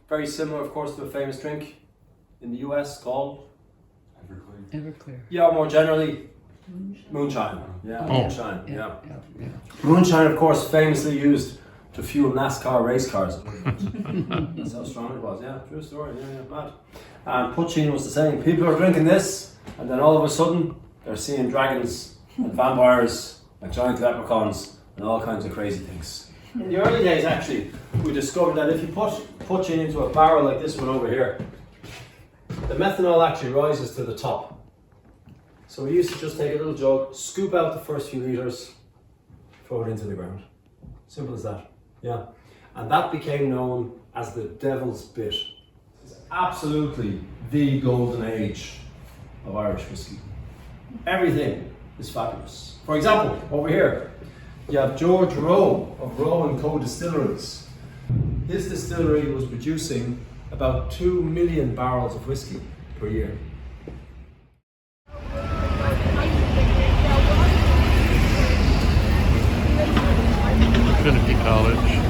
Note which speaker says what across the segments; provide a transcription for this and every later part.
Speaker 1: Very similar, of course, to a famous drink in the US called
Speaker 2: Everclear.
Speaker 1: Yeah, more generally, moonshine. Yeah, moonshine. Yeah.
Speaker 2: Yeah.
Speaker 1: Moonshine, of course, famously used to fuel NASCAR race cars. That's how strong it was. Yeah, true story. Yeah, mad. And Puccini was the same. People are drinking this, and then all of a sudden, they're seeing dragons and vampires, like giant leprechauns, and all kinds of crazy things. In the early days, actually, we discovered that if you put Puccini into a barrel like this one over here, the methanol actually rises to the top. So we used to just take a little jug, scoop out the first few litres, throw it into the ground. Simple as that. Yeah. And that became known as the Devil's Bit. It's absolutely the golden age of Irish whiskey. Everything is fabulous. For example, over here, you have George Rowe of Rowe & Co. Distilleries. His distillery was producing about 2 million barrels of whiskey per year.
Speaker 3: Trinity College.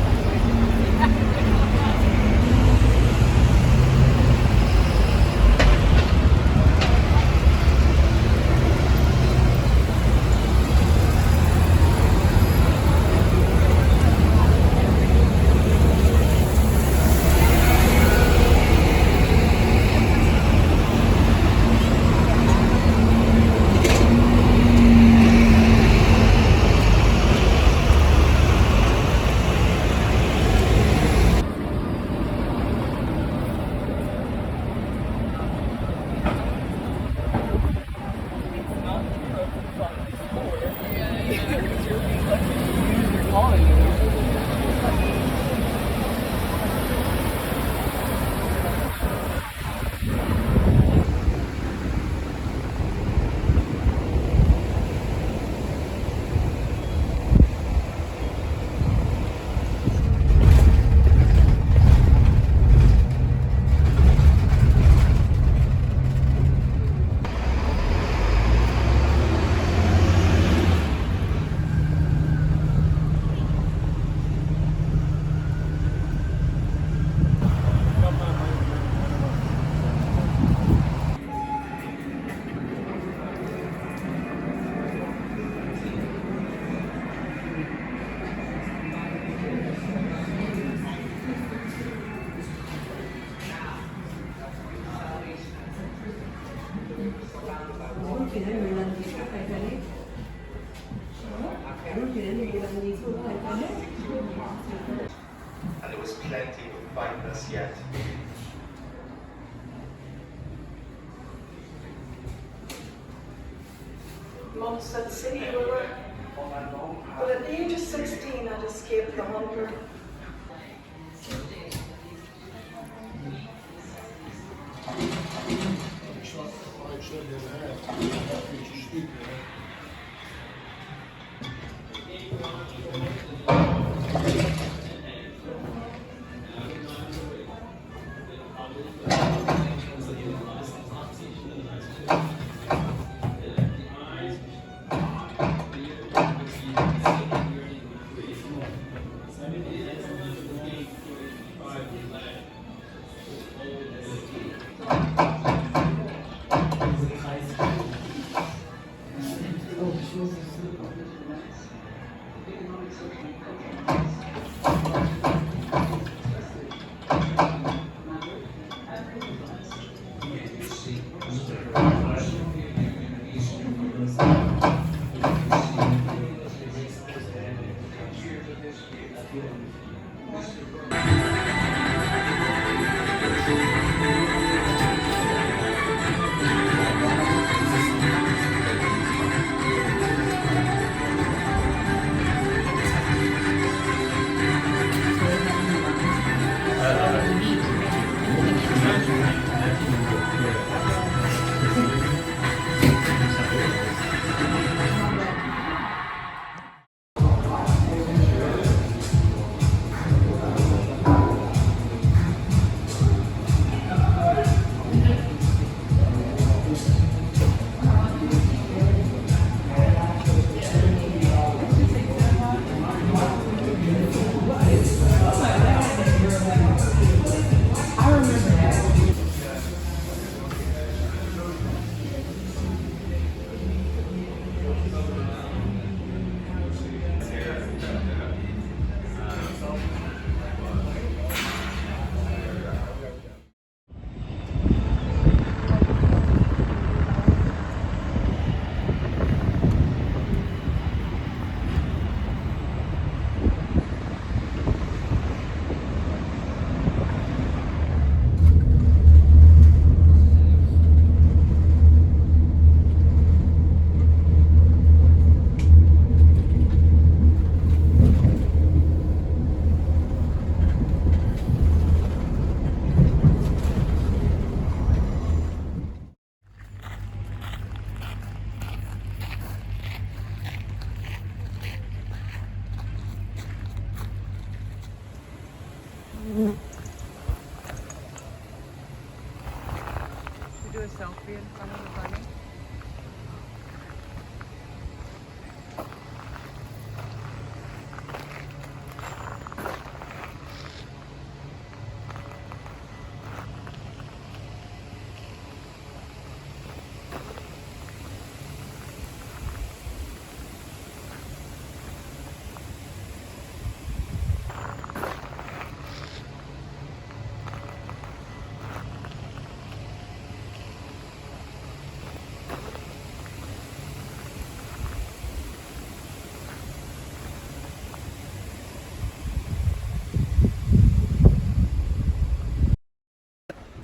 Speaker 4: And there was plenty of fineness yet.
Speaker 5: Mum said, see, we were, but at the age of 16, I'd escaped the hunger.
Speaker 2: do a selfie in front of the bunny?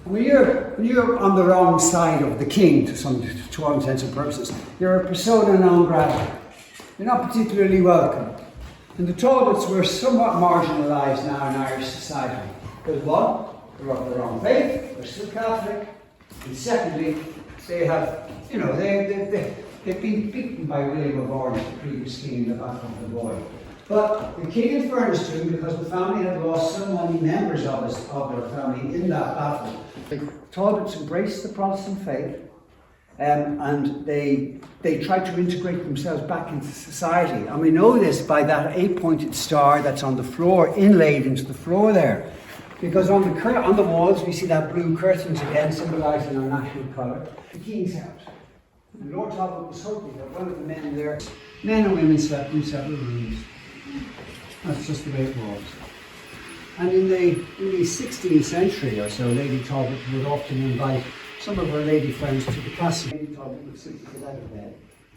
Speaker 6: When you're on the wrong side of the king, to all intents and purposes, you're a persona non grata. You're not particularly welcome. And the Talbots were somewhat marginalised now in Irish society. Because one, they're of the wrong faith, they're still Catholic, and secondly, they have, you know, they've been beaten by William of Orange, the previous king, in the Battle of the Boyne. But the king had furnished to him because the family had lost so many members of their family in that battle. The Talbots embraced the Protestant faith, and they tried to integrate themselves back into society. And we know this by that 8-pointed star that's on the floor, inlaid into the floor there. Because on the walls we see that blue curtains again, symbolising our national colour. The king's house. And Lord Talbot was hoping that one of the men there, men and women slept in several rooms. That's just the way it was. And in the 16th century or so, Lady Talbot would often invite some of her lady friends to the castle. Lady Talbot would simply get out of bed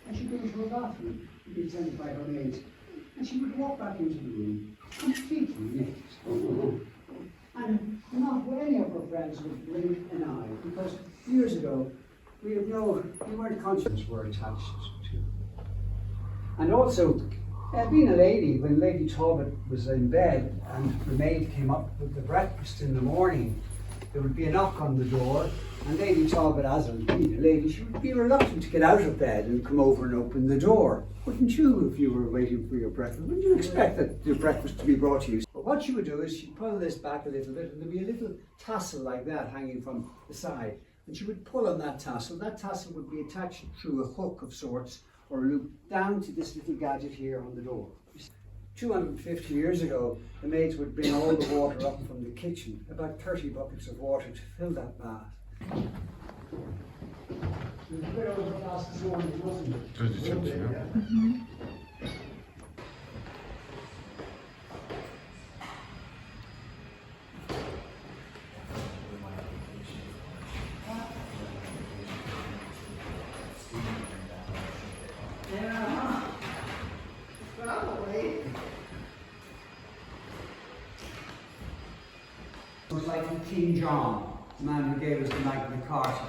Speaker 6: and she'd go into her bathroom, be attended by her maids, and she would walk back into the room completely naked. And not any of her friends would blink an eye, because years ago we weren't conscious were attached to. And also, being a lady, when Lady Talbot was in bed and the maid came up with the breakfast in the morning, there would be a knock on the door, and Lady Talbot, as being a lady, she would be reluctant to get out of bed and come over and open the door. Wouldn't you, if you were waiting for your breakfast? Wouldn't you expect that your breakfast to be brought to you? But what she would do is she'd pull this back a little bit, and there'd be a little tassel like that hanging from the side. And she would pull on that tassel. That tassel would be attached through a hook of sorts, or a loop, down to this little gadget here on the door. 250 years ago, the maids would bring all the water up from the kitchen, about 30 buckets of water to fill that bath. It was a bit over last this morning, wasn't it? It was like King John, the man who gave us the Magna Carta.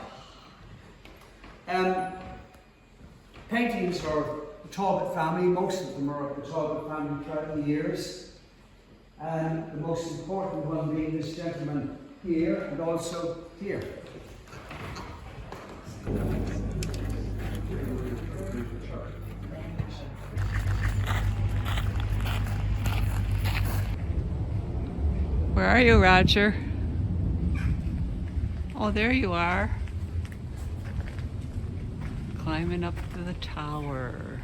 Speaker 6: Paintings for the Talbot family, most of them are of the Talbot family throughout the years. And the most important one being this gentleman here and also here.
Speaker 2: Where are you, Roger? Oh, there you are. Climbing up to the tower.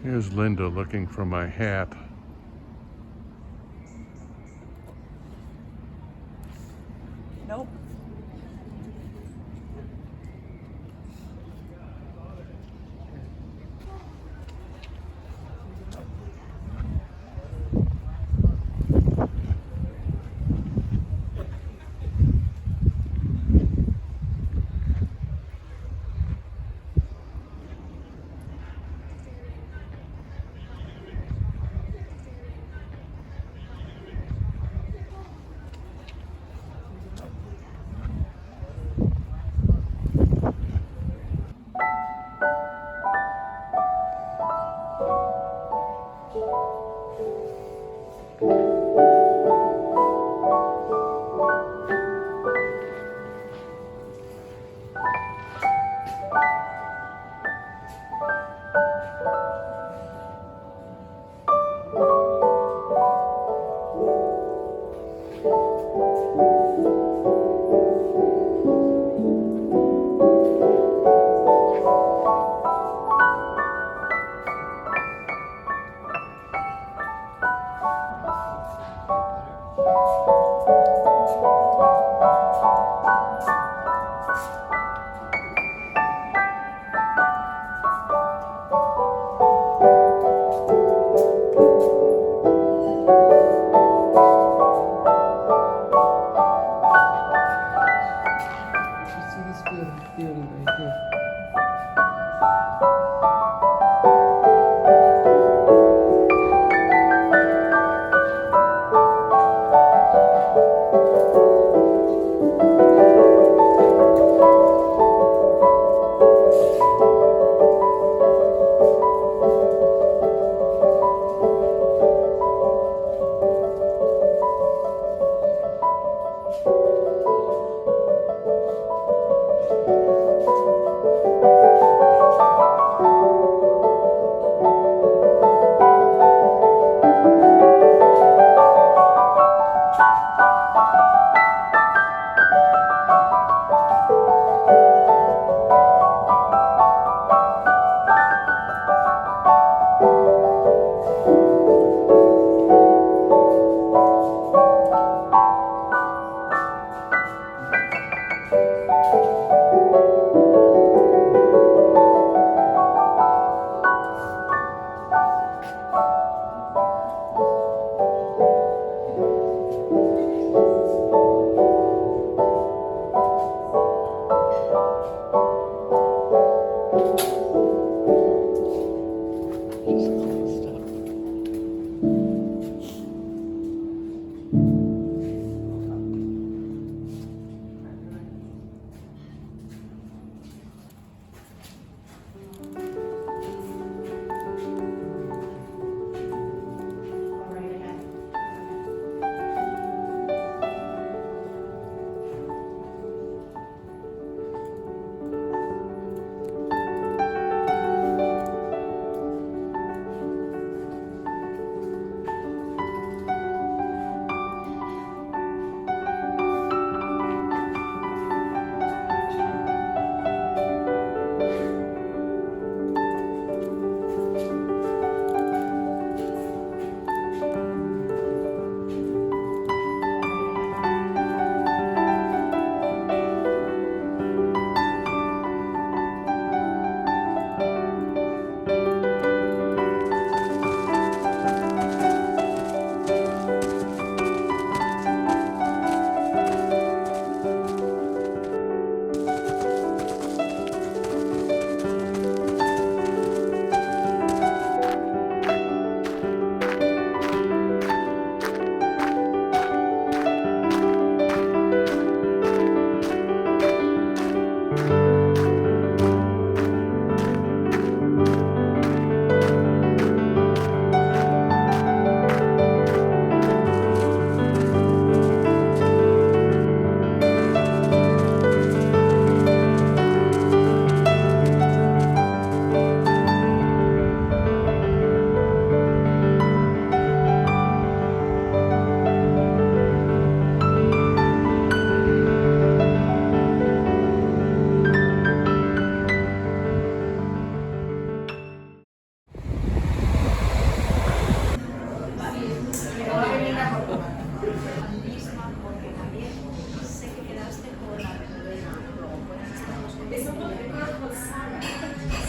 Speaker 3: Here's Linda looking for my hat.
Speaker 2: Nope. See this beauty right here.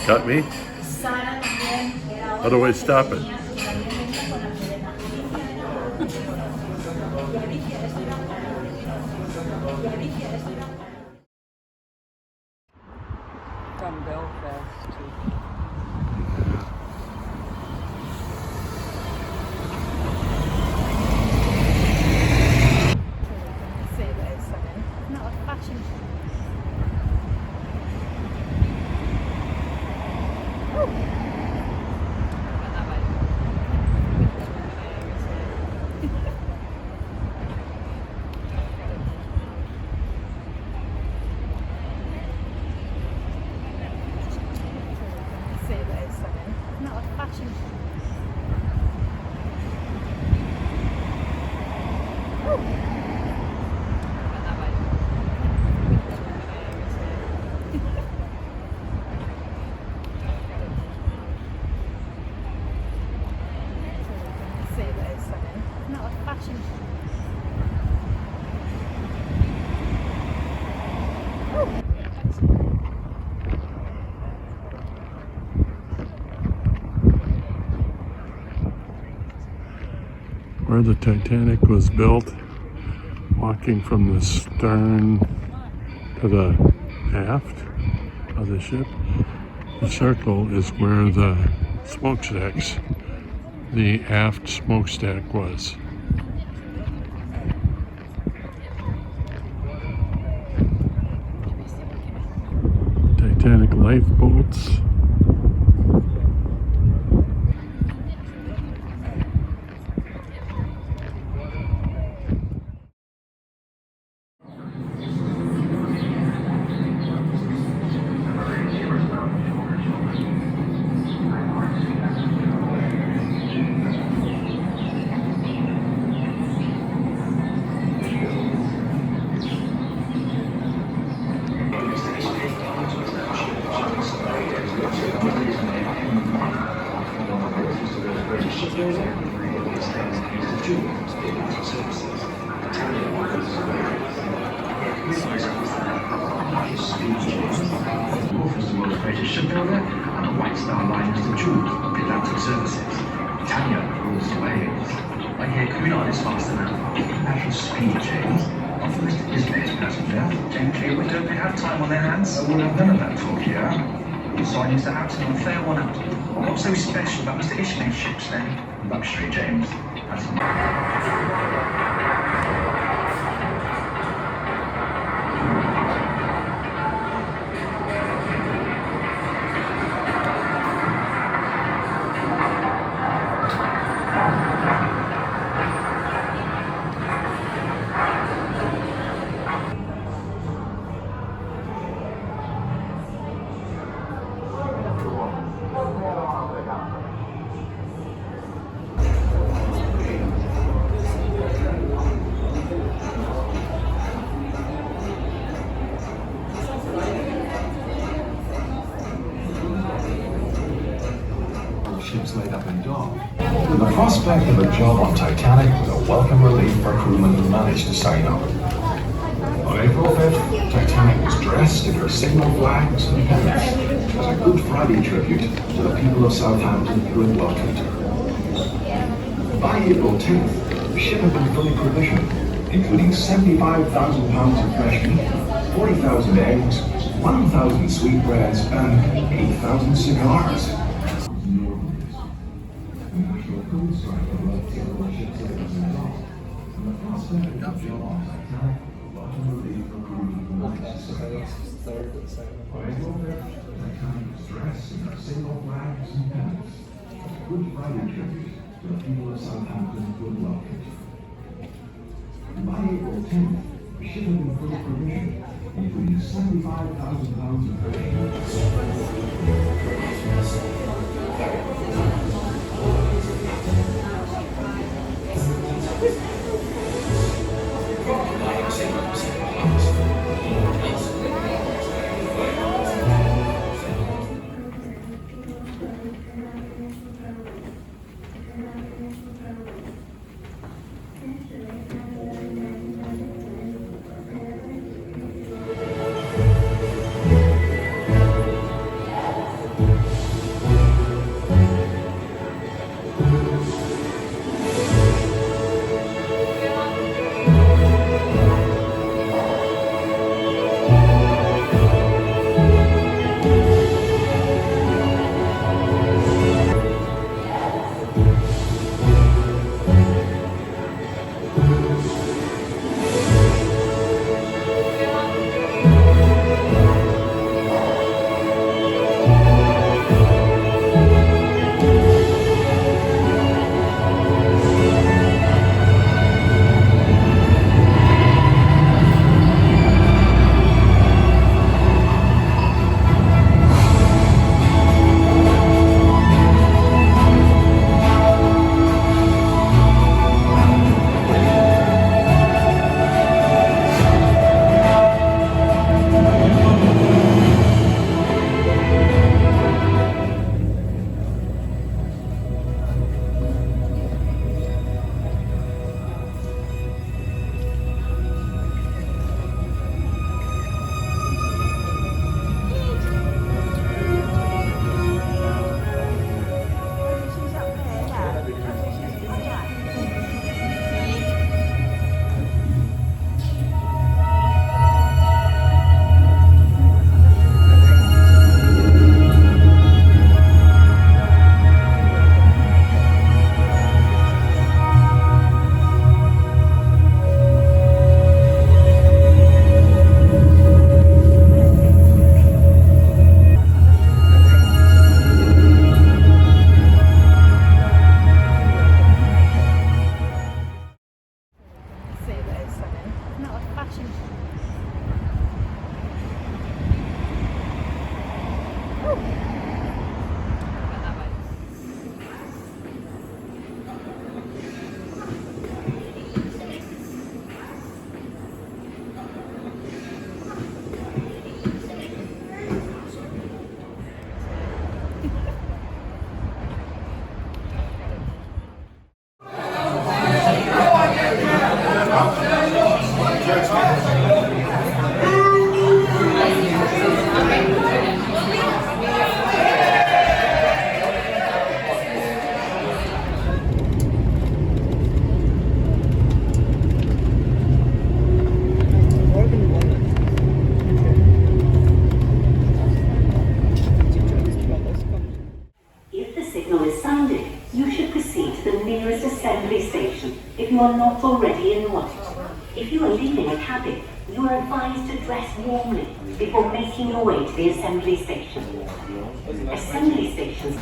Speaker 3: Got me? How do I stop it?
Speaker 2: From Belfast to
Speaker 7: Not like fashion.
Speaker 3: Where the Titanic was built, walking from the stern to the aft of the ship, the circle is where the smokestacks, the aft smokestack was. Titanic lifeboats.
Speaker 4: Wolf was the world's greatest shipbuilder, and the White Star Line was the jewel of the Atlantic services. Tanya rules the waves. I hear Cunard is faster than international speed, James. Our first business passenger. James Clearwood don't they have time on their hands? I won't have none of that talk here. You saw Mr. Hampton on fair one out. What's so special about Mr. Ishmael's ships then? Luxury, James. That's
Speaker 8: ships laid up in dock. The prospect of a job on Titanic was a welcome relief for crewmen who managed to sign up. On April 5th, Titanic was dressed in her signal flags and pennants as a Good Friday tribute to the people of Southampton who had welcomed her. By April 10th, the ship had been fully provisioned, including 75,000 pounds of fresh meat, 40,000 eggs, 1,000 sweetbreads, and 8,000 cigars. Good Friday tribute to the people of Southampton who had welcomed her. By April 10th, the ship had been fully provisioned, including 75,000 pounds of
Speaker 7: station if you are not already in one. If you are leaving a cabin, you are advised to dress warmly before making your way to the assembly station. Assembly stations.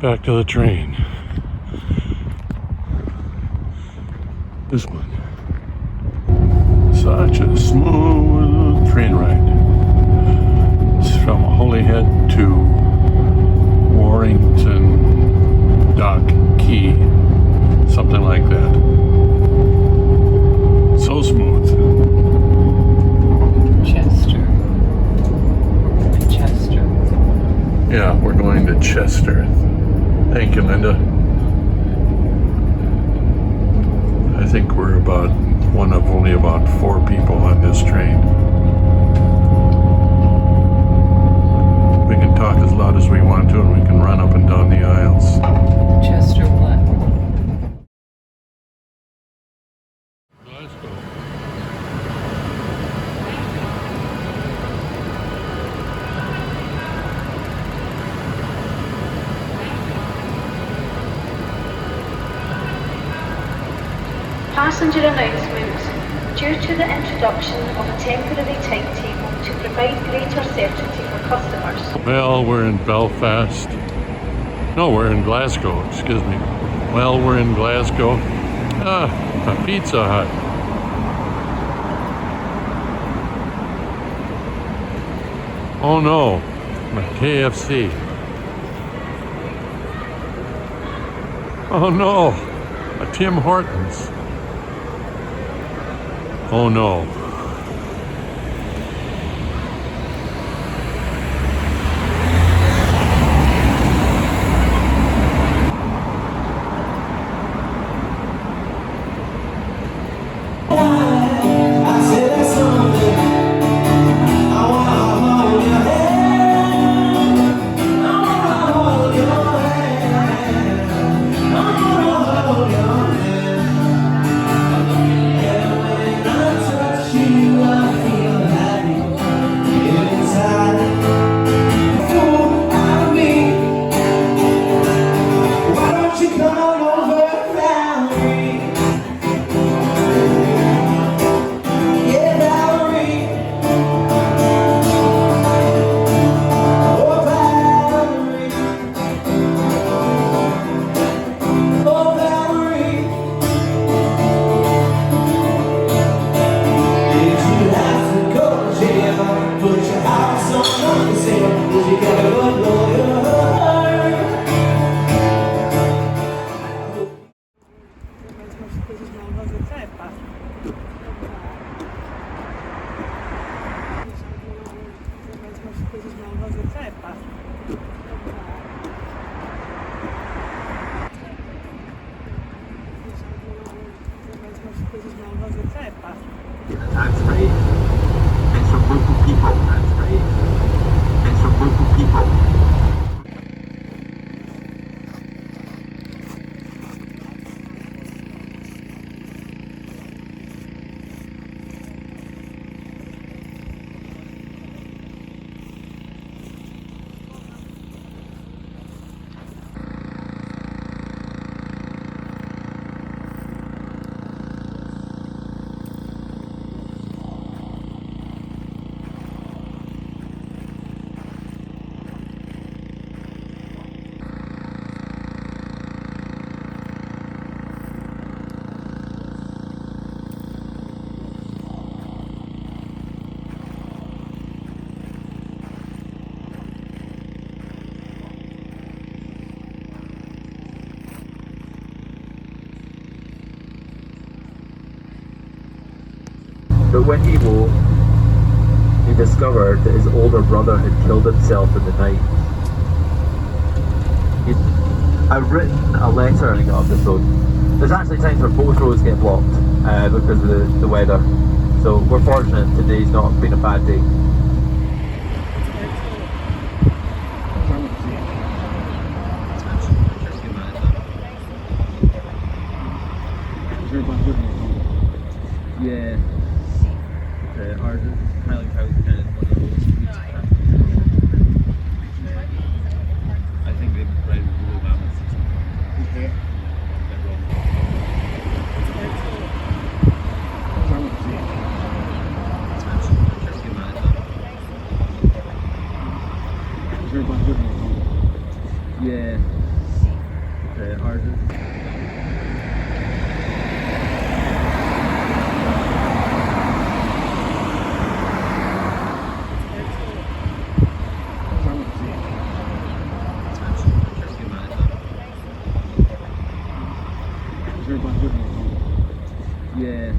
Speaker 3: Back to the train. This one. Such a smooth train ride. It's from Holyhead to Warrington Dock Quay. Something like that. So smooth.
Speaker 2: Chester.
Speaker 3: Yeah, we're going to Chester. Thank you, Linda. I think we're about one of only about 4 people on this train. We can talk as loud as we want to, and we can run up and down the aisles.
Speaker 2: Chester what?
Speaker 3: Glasgow.
Speaker 9: Passenger announcement. Due to the introduction of a temporary timetable to provide greater certainty for customers.
Speaker 3: Well, we're in Belfast. No, we're in Glasgow, excuse me. Well, we're in Glasgow. A Pizza Hut. Oh no, a KFC. Oh no, a Tim Hortons. Oh no.
Speaker 10: But when he woke, he discovered that his older brother had killed himself in the night. I've written a letter up this road. There's actually times where both roads get blocked because of the weather. So we're fortunate today's not been a bad day. Yeah. Ours is Highland House kind of one of those. I think they've read Google Maps. Okay. Yeah. Ours is. Yeah.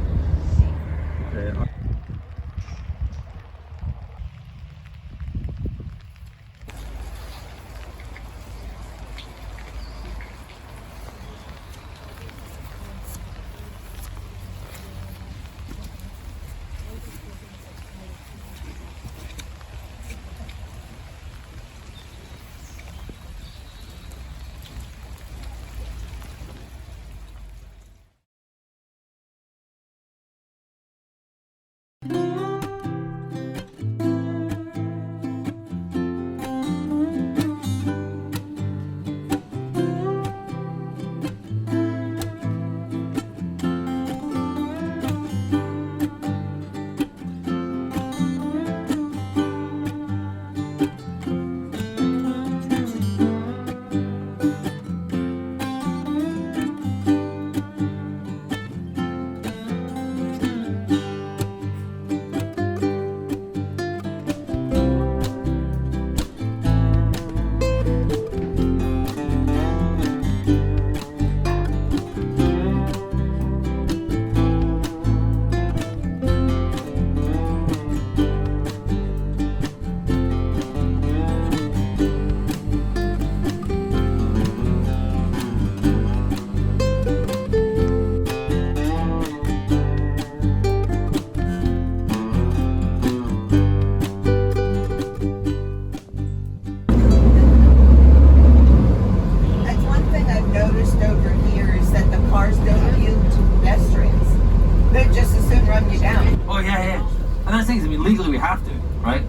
Speaker 10: Legally we have to, right?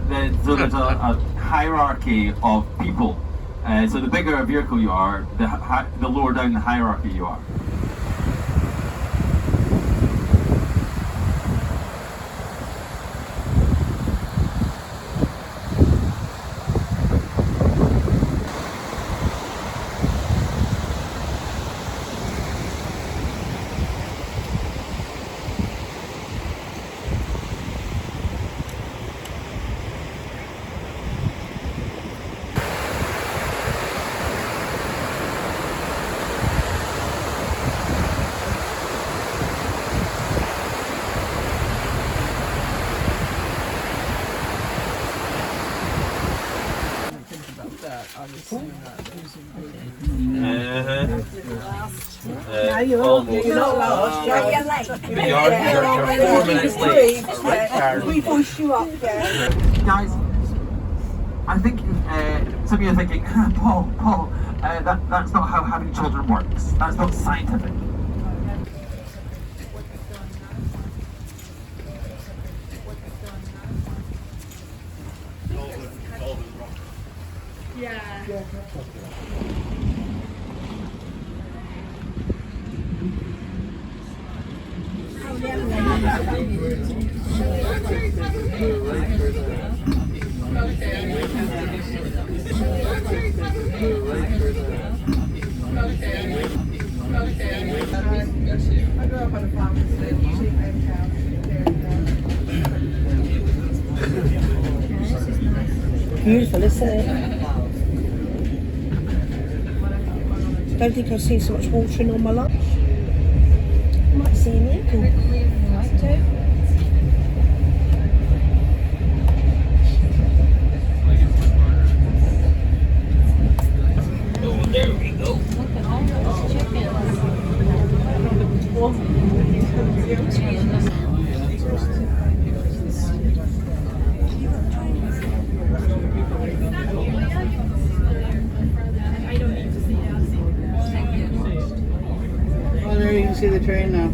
Speaker 10: So there's a hierarchy of people. So the bigger a vehicle you are, the lower down the hierarchy you are.
Speaker 11: You're not lost. You're late. You're 4 minutes late. We pushed you up,
Speaker 10: Guys, I'm thinking, some of you are thinking, Paul, that's not how having children works. That's not scientific.
Speaker 11: Beautiful, isn't it? I don't think I've seen so much water in all my life. I might see an eagle.
Speaker 2: I know.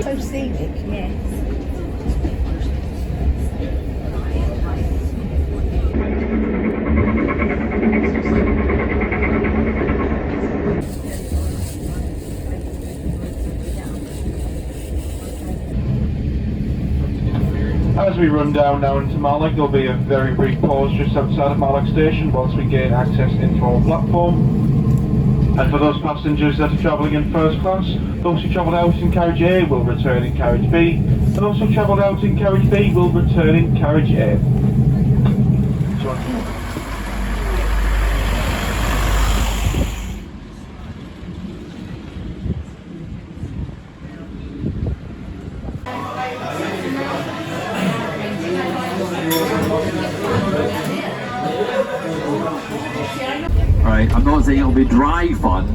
Speaker 12: So scenic, yes.
Speaker 13: As we run down now into Mallock, there'll be a very brief pause just outside of Mallock Station whilst we gain access into our platform. And for those passengers that are travelling in first class, those who travelled out in carriage A will return in carriage B, and those who travelled out in carriage B will return in carriage A.
Speaker 10: Alright, I'm not saying it'll be dry fun.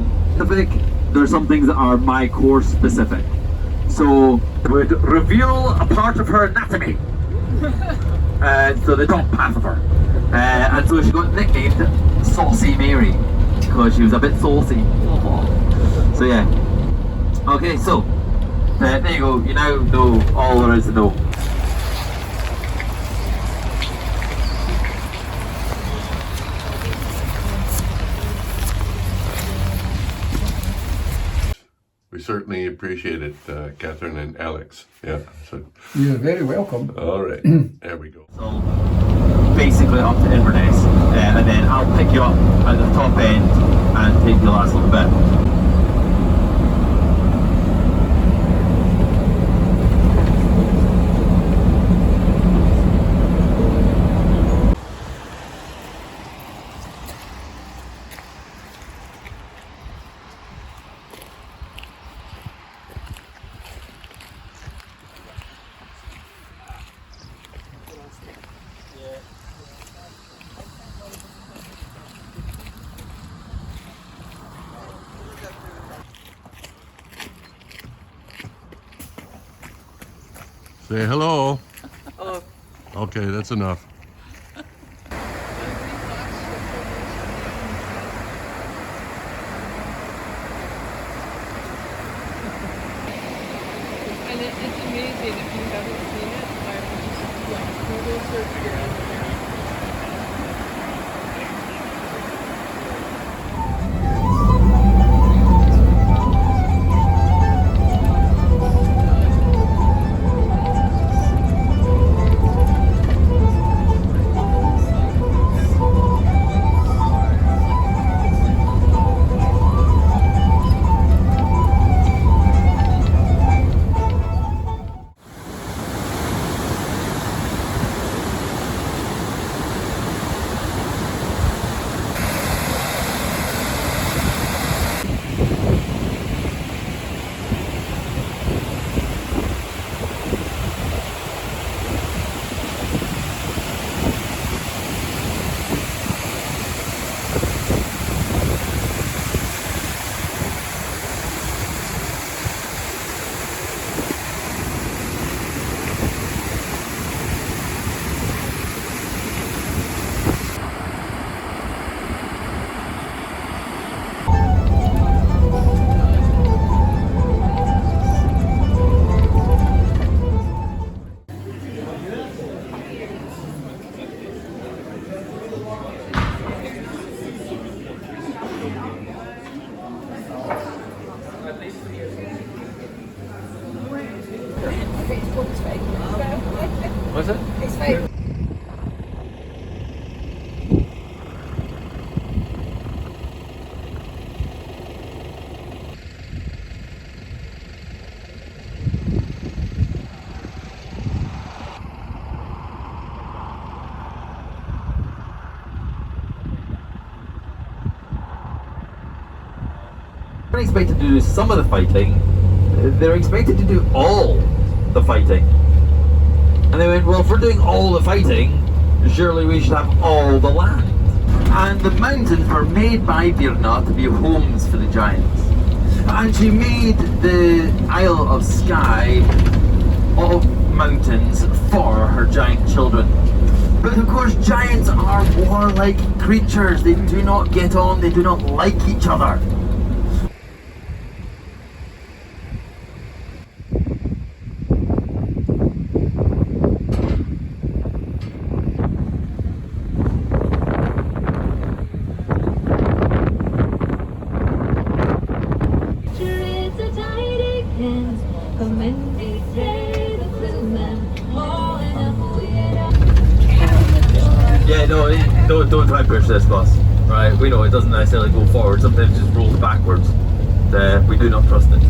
Speaker 10: There's some things that are my course specific. So, would reveal a part of her anatomy. So the top half of her. And so she got nicknamed Saucy Mary, because she was a bit saucy. So yeah. Okay, so, there you go. You now know all there is to know.
Speaker 3: We certainly appreciate it, Catherine and Alex. Yeah. So.
Speaker 6: You're very welcome.
Speaker 3: All right. There we go.
Speaker 10: So basically up to Inverness, and then I'll pick you up at the top end and take the last little bit.
Speaker 3: Say hello.
Speaker 2: Oh.
Speaker 3: Okay, that's enough.
Speaker 2: And it's amazing if you haven't seen it. I would just Google search your Instagram.
Speaker 10: Was it?
Speaker 2: It's fake.
Speaker 10: They're expected to do some of the fighting. They're expected to do all the fighting. And they went, well, if we're doing all the fighting, surely we should have all the land. And the mountains were made by Birna to be homes for the giants. And she made the Isle of Skye of mountains for her giant children. But of course, giants are warlike creatures. They do not get on, they do not like each other. Yeah, no, don't try and push this bus. Right, we know it doesn't necessarily go forward. Sometimes it just rolls backwards. We do not trust it.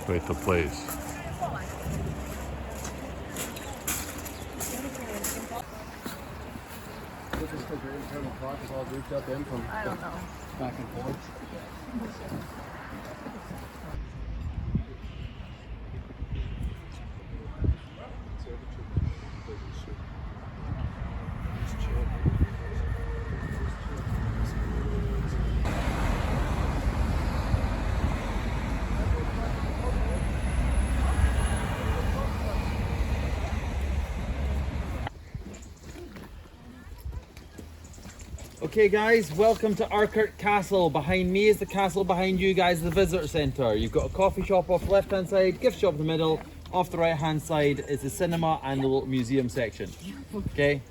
Speaker 3: Quite the place.
Speaker 2: I don't know.
Speaker 6: Back and forth.
Speaker 11: Okay guys, welcome to Urquhart Castle. Behind me is the castle, behind you guys is the visitor centre. You've got a coffee shop off the left hand side, gift shop in the middle, off the right hand side is the cinema and the little museum section. Okay?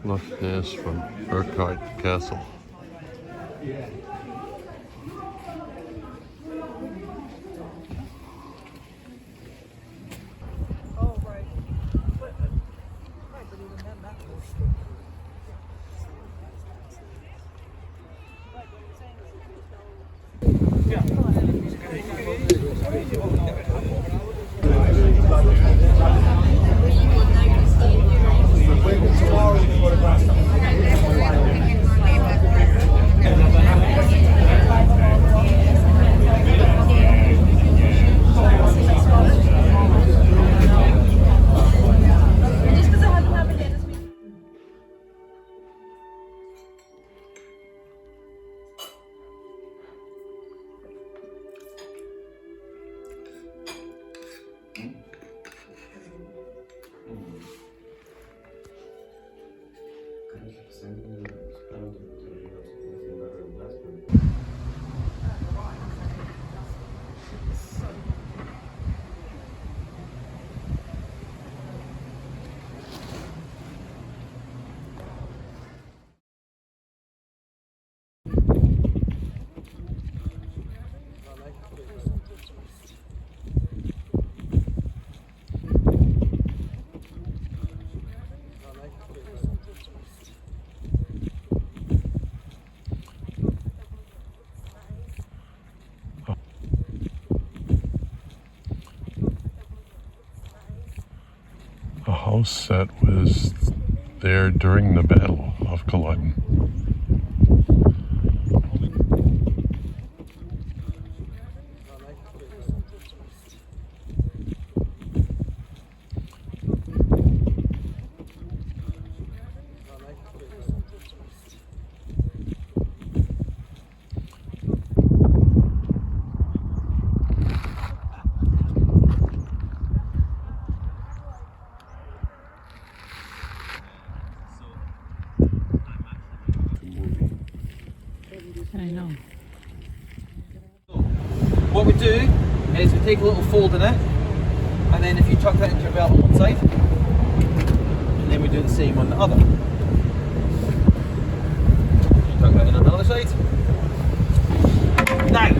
Speaker 3: Loch Ness from Urquhart Castle. house that was there during the Battle of Culloden.
Speaker 2: I know.
Speaker 11: What we do is we take a little fold in it, and then if you tuck that into your belt on one side, and then we do the same on the other. You tuck that in on the other side. Now,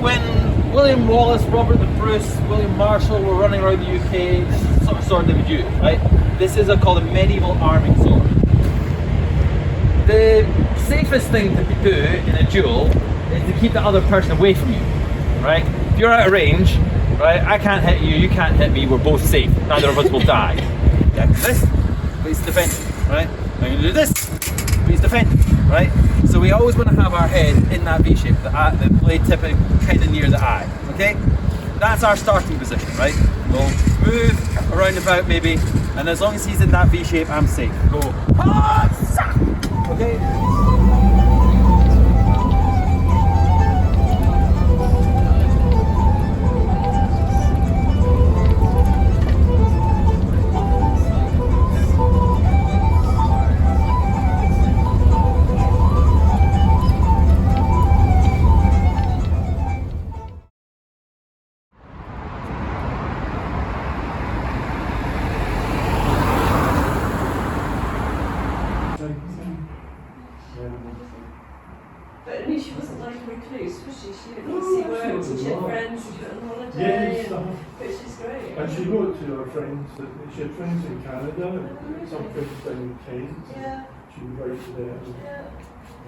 Speaker 11: when William Wallace, Robert the Bruce, William Marshall were running around the UK, this is the sort of sword they would use, right? This is called a medieval arming sword. The safest thing to do in a duel is to keep the other person away from you, right? If you're out of range, right, I can't hit you, you can't hit me, we're both safe. Neither of us will die. Yeah, this, but he's defending, right? I'm going to do this, but he's defending, right? So we always want to have our head in that V shape, the blade tipping kind of near the eye, okay? That's our starting position, right? We'll move around about maybe, and as long as he's in that V shape, I'm safe. Go, okay?
Speaker 5: But I mean, she wasn't like a recluse, was she? She worked and she had friends, she went on holiday, but she's great.
Speaker 3: And she wrote to her friends, that she had friends in Canada, and some friends down in Kent.
Speaker 5: Yeah.
Speaker 3: She would write to them.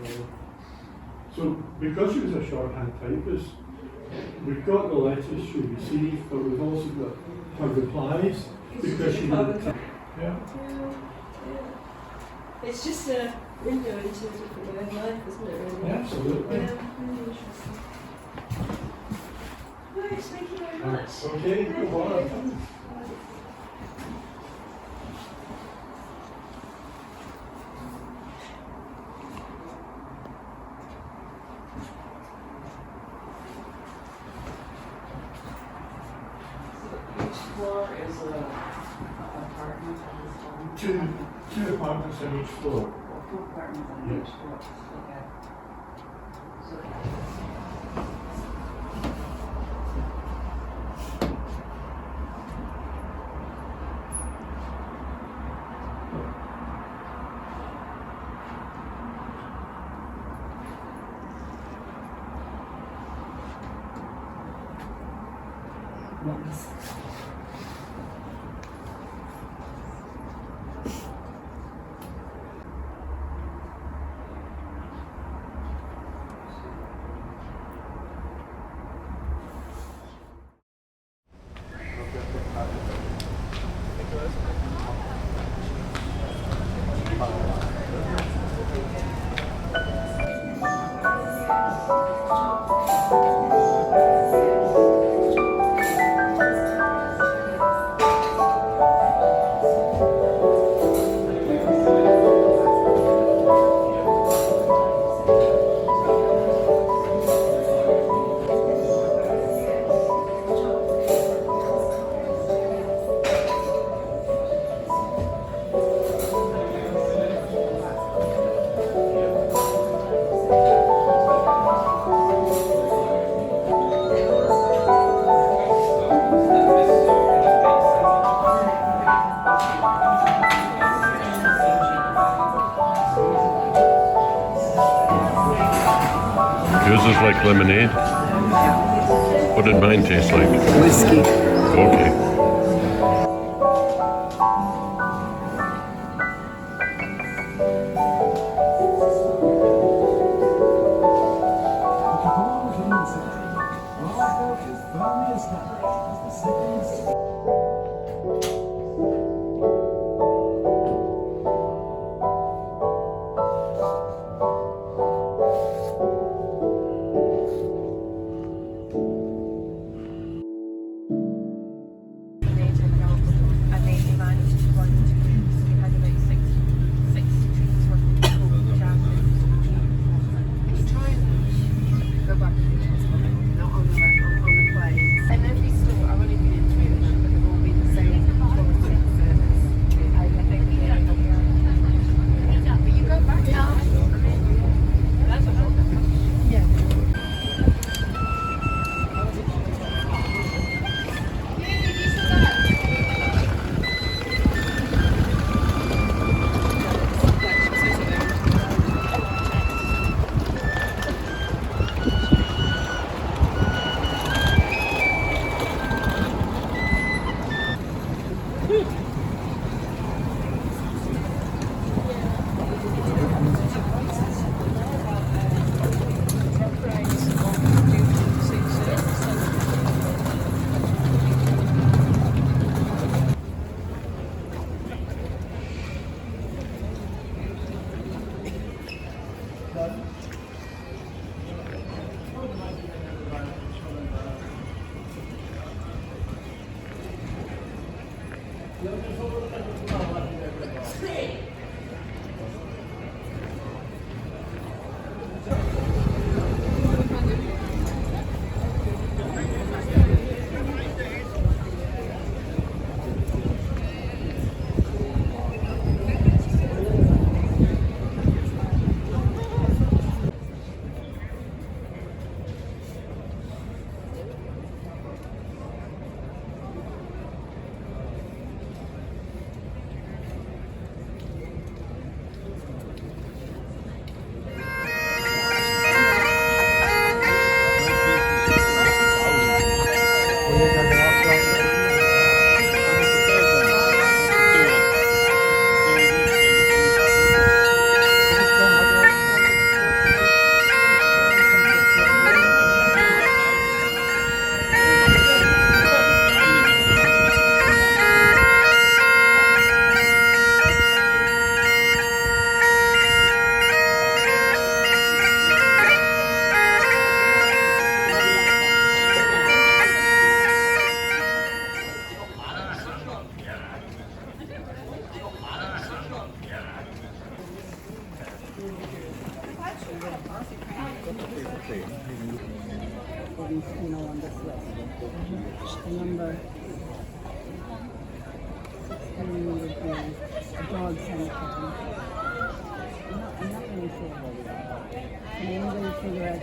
Speaker 5: Yeah.
Speaker 3: So, because she was a shorthand typist, we've got the letters she received, but we've also got her replies, because she didn't. Yeah.
Speaker 5: It's just a window into a different way of life, isn't it, really?
Speaker 3: Yeah, absolutely.
Speaker 5: Yeah, really interesting. Right, thank you very much.
Speaker 3: Okay,
Speaker 5: Thank
Speaker 3: no bother.
Speaker 5: you.
Speaker 14: Each floor is an apartment on its own.
Speaker 3: Two apartments on each floor.
Speaker 14: Or two apartments on each floor. Okay. So,
Speaker 3: Yours is like lemonade? What did mine taste like?
Speaker 12: Whiskey.
Speaker 3: Okay.
Speaker 12: on this list. The number 16 would be a dog cemetery. I'm not really sure about that. Can anybody figure out?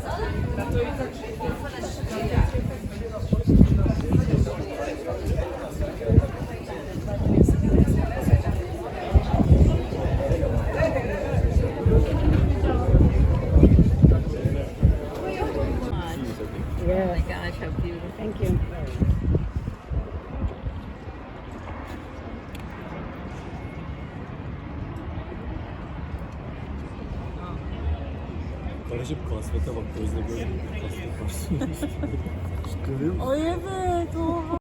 Speaker 2: Oh my gosh, how beautiful.
Speaker 12: Thank you.
Speaker 15: Karışıp kasvete bak gözle gözle kasvet var. Görüyor musun?
Speaker 2: Ay evet, oha.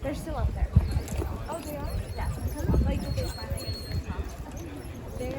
Speaker 9: They're still up there. Oh, they are? Yeah. Like, they're smiling at the top. They're...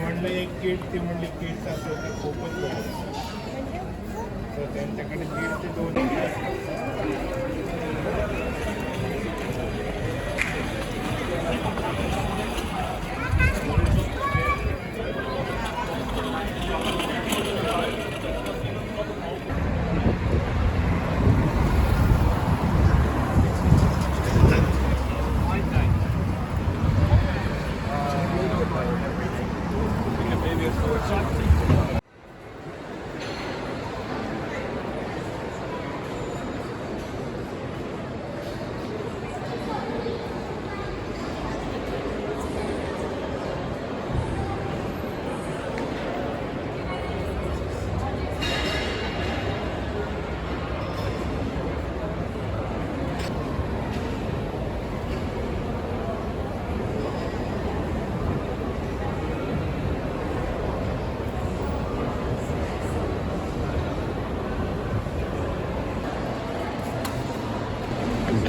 Speaker 15: म्हणलं एक gate ते म्हणले gate असं ते खूपच वेळ तर त्यांच्याकडे दीड ते 2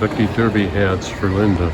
Speaker 3: Kentucky Derby hats for Linda.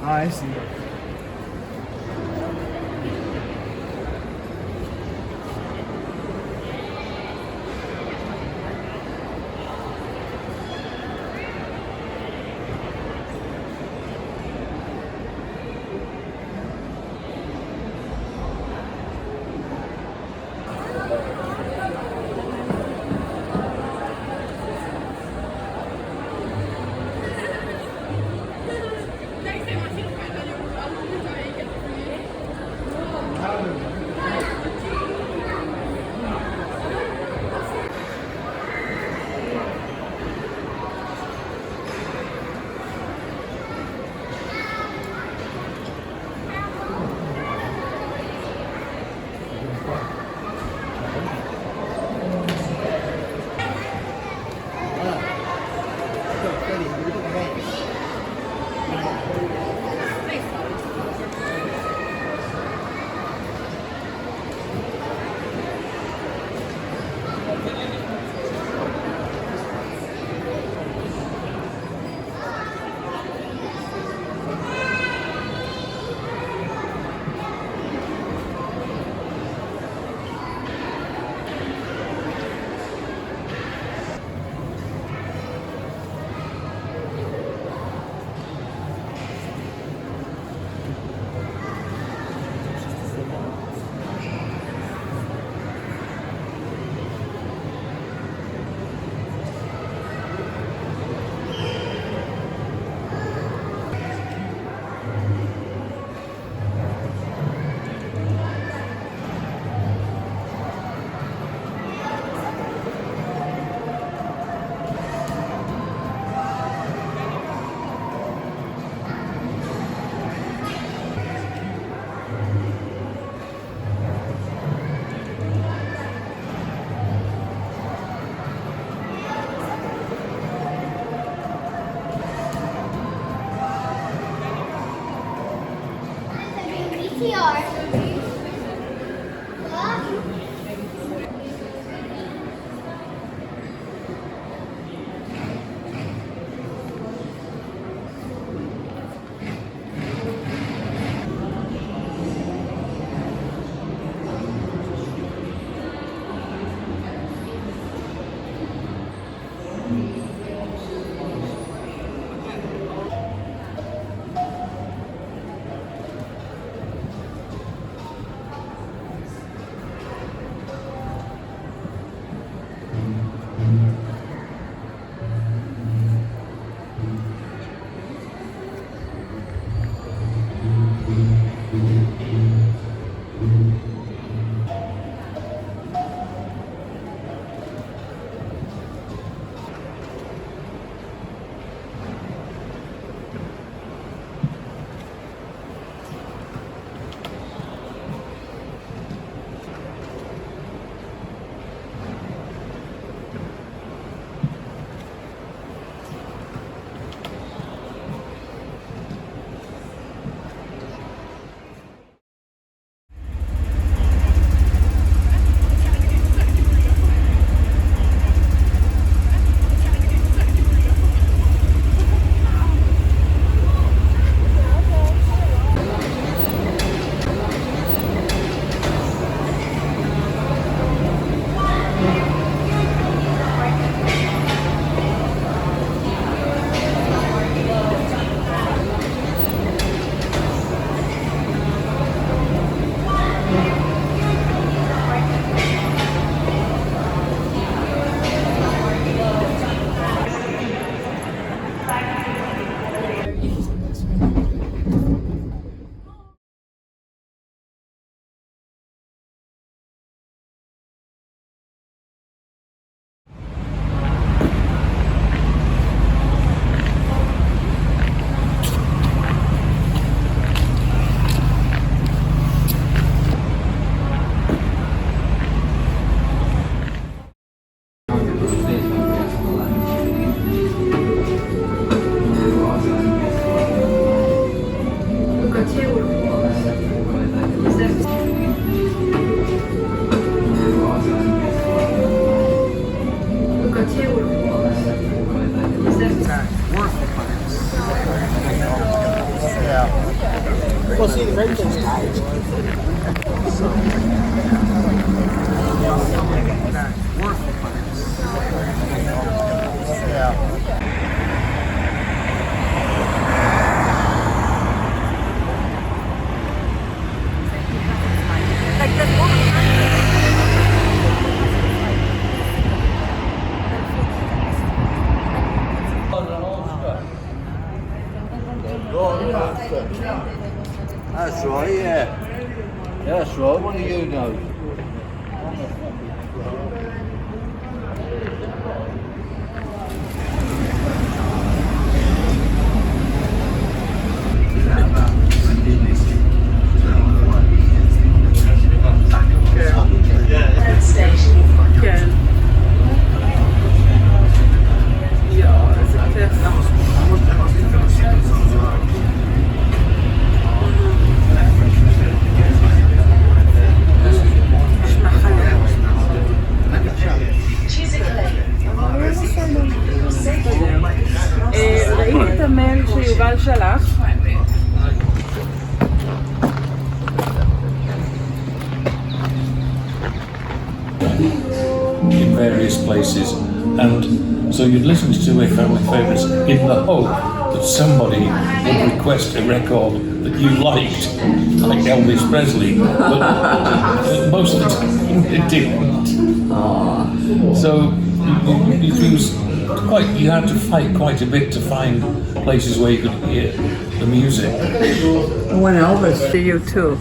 Speaker 16: I see.
Speaker 15: Well, see, the red thing's tied.
Speaker 16: That's right, yeah. That's right, what do you know?
Speaker 2: ראיתי את המייל שיובל שלח.
Speaker 17: In various places, and so you'd listen to two family favourites in the hope that somebody would request a record that you liked, like Elvis Presley, but most of the time it didn't. So it was quite, you had to fight quite a bit to find places where you could hear the music.
Speaker 12: When Elvis, to you too.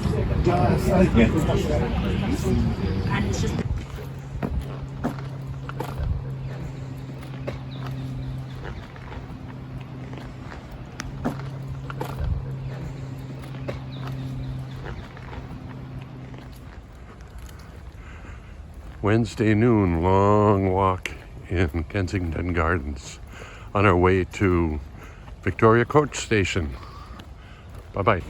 Speaker 3: Wednesday noon, long walk in Kensington Gardens on our way to Victoria Coach Station. Bye-bye.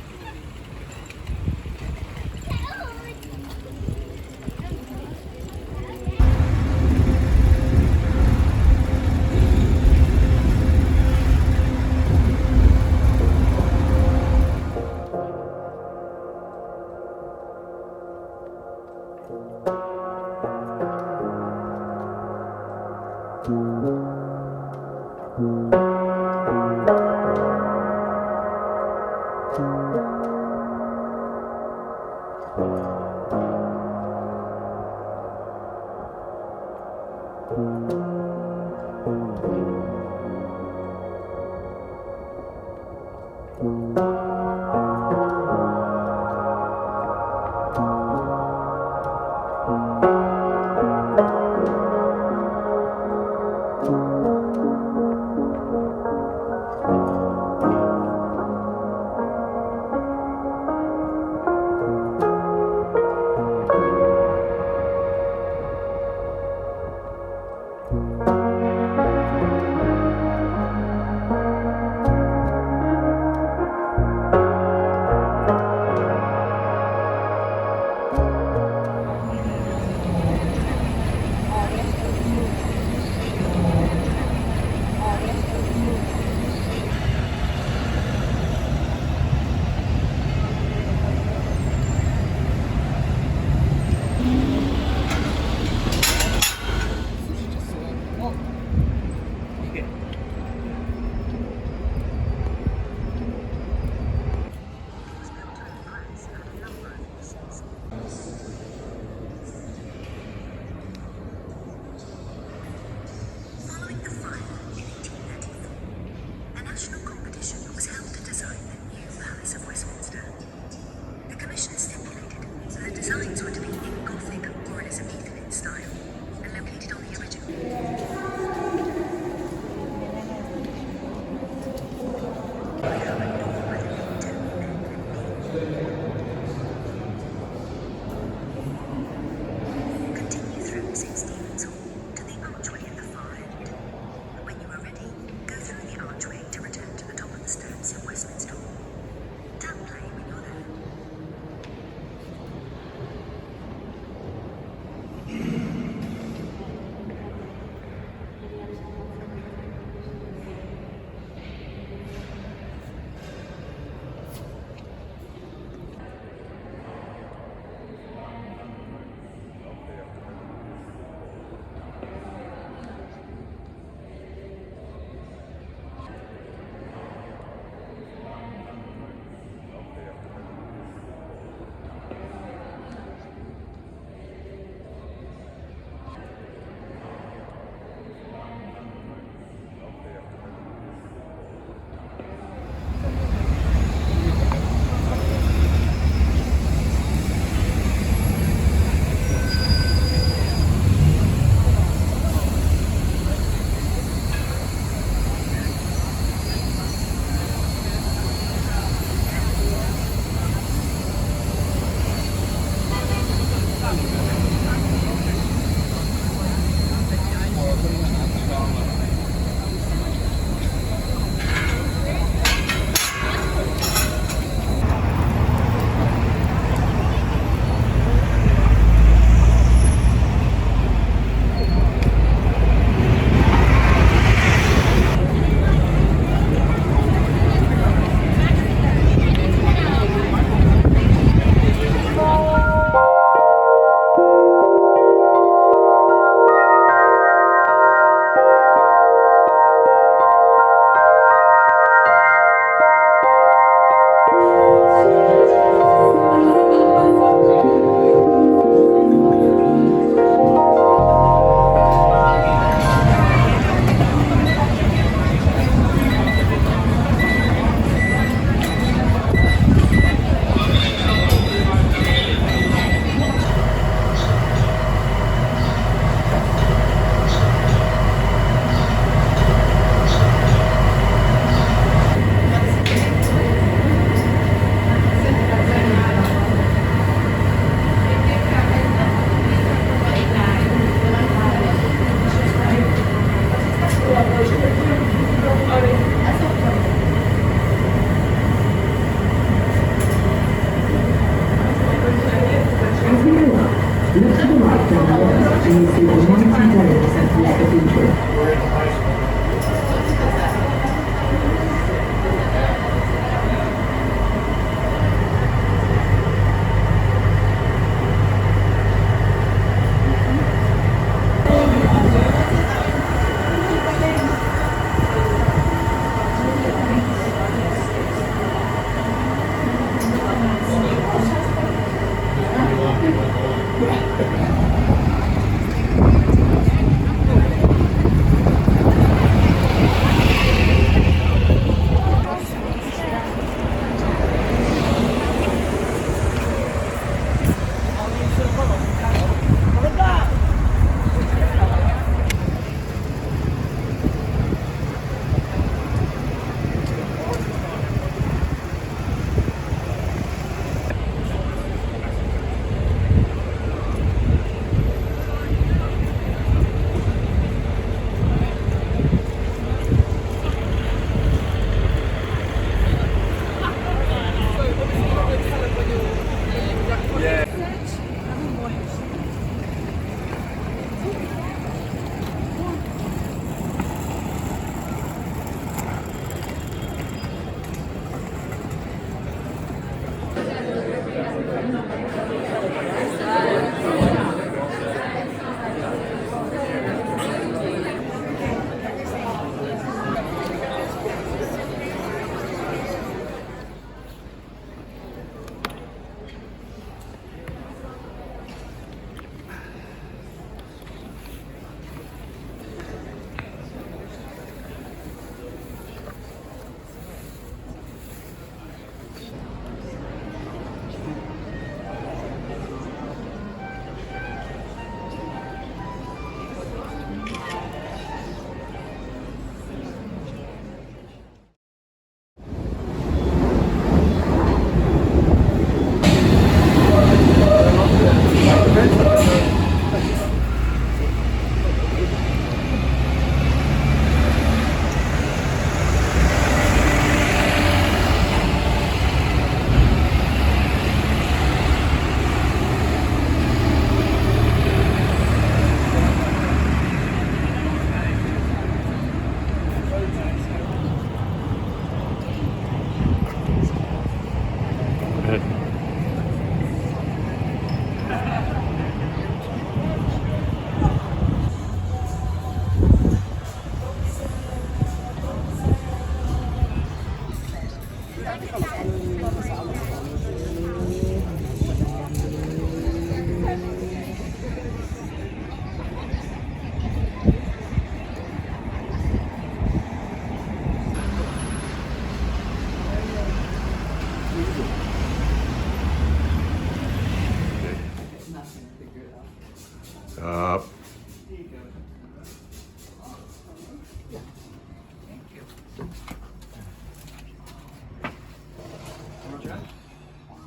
Speaker 7: recibe $90 a collective interest.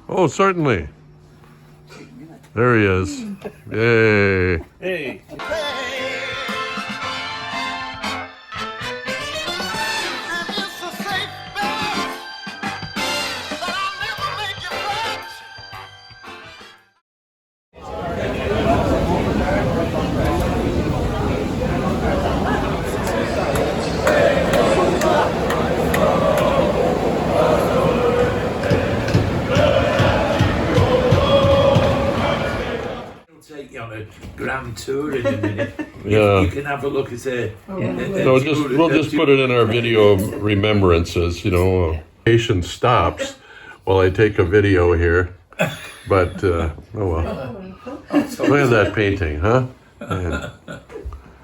Speaker 3: Oh, certainly. There he is. Yay.
Speaker 17: Hey. Grand tour in a minute.
Speaker 3: Yeah.
Speaker 17: You can have a look at it.
Speaker 3: No, we'll just put it in our video of remembrances, you know. Patient stops while I take a video here. But, oh well. Look at that painting, huh? Man.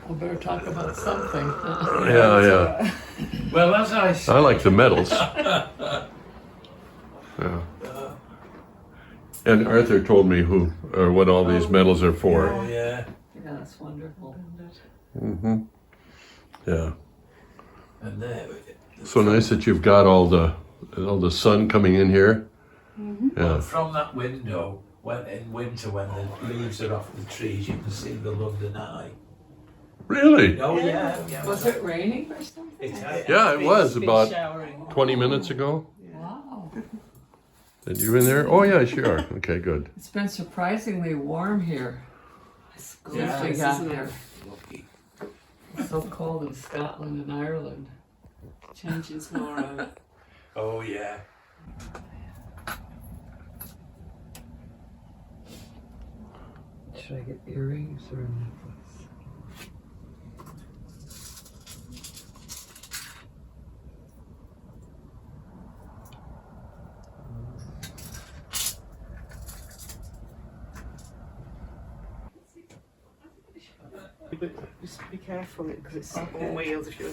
Speaker 12: We better talk about something.
Speaker 3: Yeah.
Speaker 17: Well, as I said,
Speaker 3: I like the medals. Yeah. And Arthur told me who or what all these medals are for.
Speaker 17: Oh, yeah.
Speaker 12: Yeah, that's wonderful, isn't it?
Speaker 3: Mm-hmm. Yeah.
Speaker 17: And
Speaker 3: So nice that you've got all the sun coming in here.
Speaker 12: Mm-hmm.
Speaker 3: Yeah.
Speaker 17: from that window, when in winter, when the leaves are off the trees, you can see the London Eye.
Speaker 3: Really?
Speaker 17: Oh yeah.
Speaker 12: Was it raining or something?
Speaker 3: Yeah, it was
Speaker 12: Been
Speaker 3: about
Speaker 12: showering.
Speaker 3: 20 minutes ago.
Speaker 12: Wow.
Speaker 3: Did you in there? Oh yeah, sure. Okay, good.
Speaker 12: It's been surprisingly warm here.
Speaker 14: It's
Speaker 17: Yeah.
Speaker 14: gorgeous, isn't it?
Speaker 17: Lucky.
Speaker 14: It's so cold in Scotland and Ireland. Changes more of it.
Speaker 17: Oh yeah.
Speaker 14: Should I get earrings or a necklace?
Speaker 18: Just be careful because it's
Speaker 14: Okay.
Speaker 18: on wheels. If you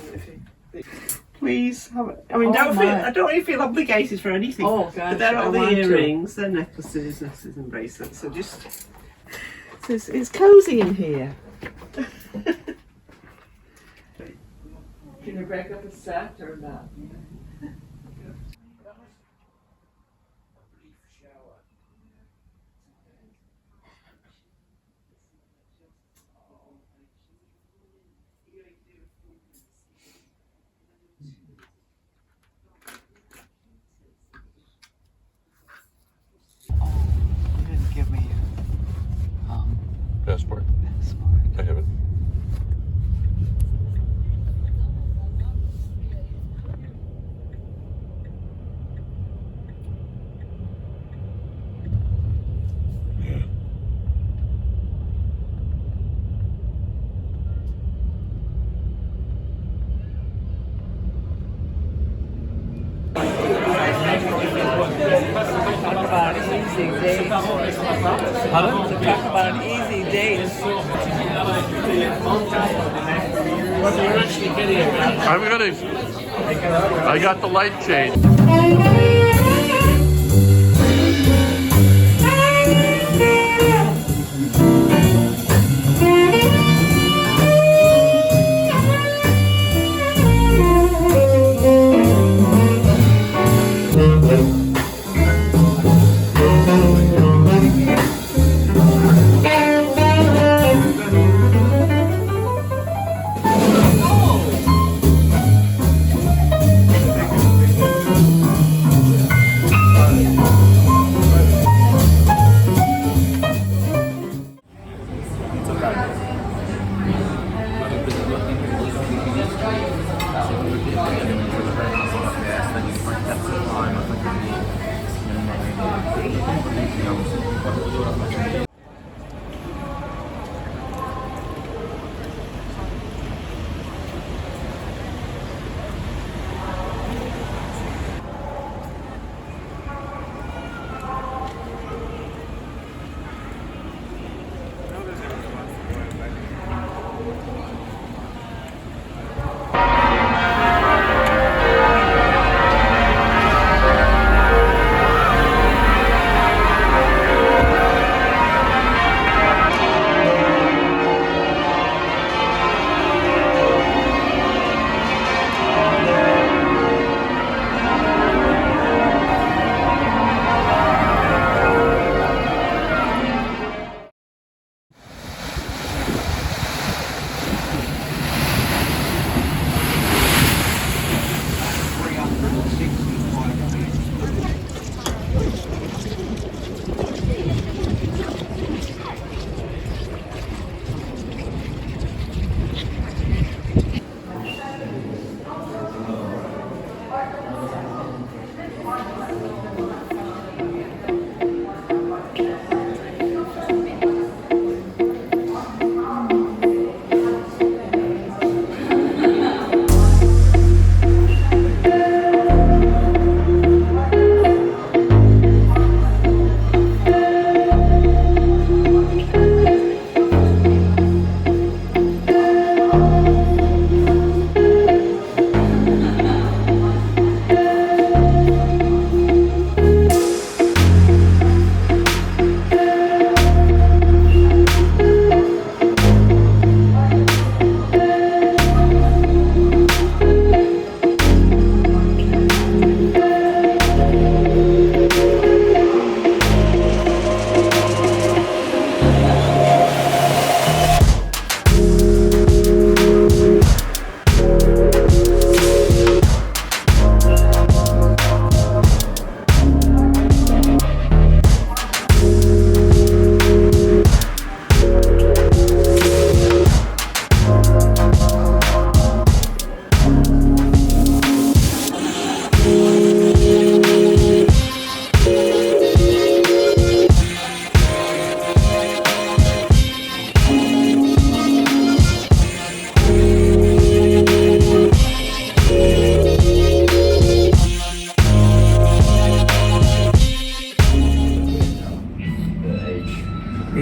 Speaker 18: please have it. I mean,
Speaker 14: Oh,
Speaker 18: don't feel.
Speaker 14: my.
Speaker 18: I don't really feel obligated for anything.
Speaker 14: Oh, gosh,
Speaker 18: but they're
Speaker 14: I
Speaker 18: all the
Speaker 14: want to.
Speaker 18: earrings, they're necklaces, and bracelets. So just it's cozy in here.
Speaker 14: Can you break up a set or not?
Speaker 18: You didn't give me your
Speaker 3: Passport.
Speaker 18: passport.
Speaker 3: I have it.
Speaker 14: Talk about easy dates. Talk about an easy date.
Speaker 17: What are you actually getting at?
Speaker 3: I'm gonna. I got the light change.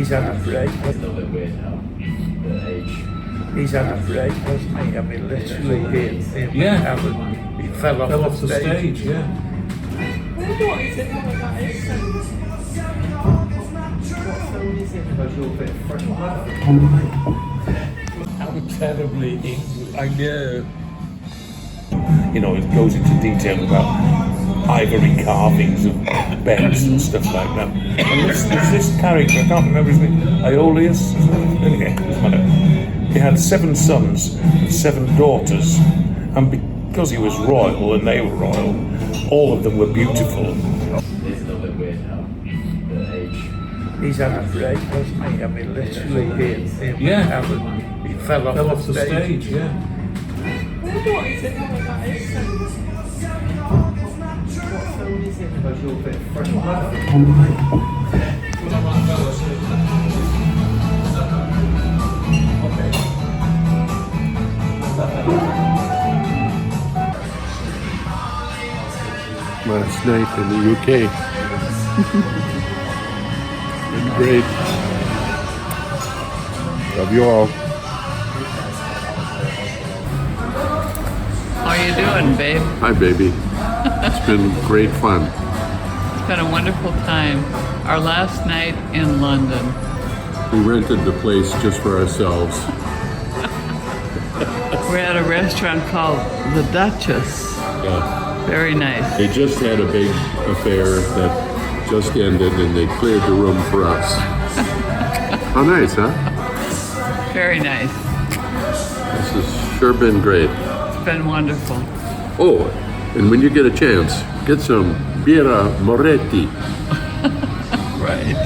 Speaker 15: He's had a break. He's had a break, hasn't he? I mean, literally, he fell off the stage.
Speaker 17: Yeah.
Speaker 2: What is it? What that is? What film is it?
Speaker 17: I'm terribly English. I know. You know, it goes into detail about ivory carvings of beds and stuff like that. And there's this character, I can't remember his name, Aeolus, anyway, doesn't matter. He had 7 sons and 7 daughters, and because he was royal and they were royal, all of them were beautiful.
Speaker 15: He's had a break, hasn't he? I mean, literally, he fell off the stage.
Speaker 17: Yeah.
Speaker 2: What is it? What that is? What film is it?
Speaker 3: Last night in the UK. Been great. Love you all.
Speaker 14: How are you doing, babe?
Speaker 3: Hi, baby. It's been great fun.
Speaker 14: It's been a wonderful time. Our last night in London.
Speaker 3: We rented the place just for ourselves.
Speaker 14: We're at a restaurant called The Duchess.
Speaker 3: Yeah.
Speaker 14: Very nice.
Speaker 3: They just had a big affair that just ended and they cleared the room for us. How nice, huh?
Speaker 14: Very nice.
Speaker 3: This has sure been great.
Speaker 14: It's been wonderful.
Speaker 3: Oh, and when you get a chance, get some Birra Moretti.
Speaker 14: Right.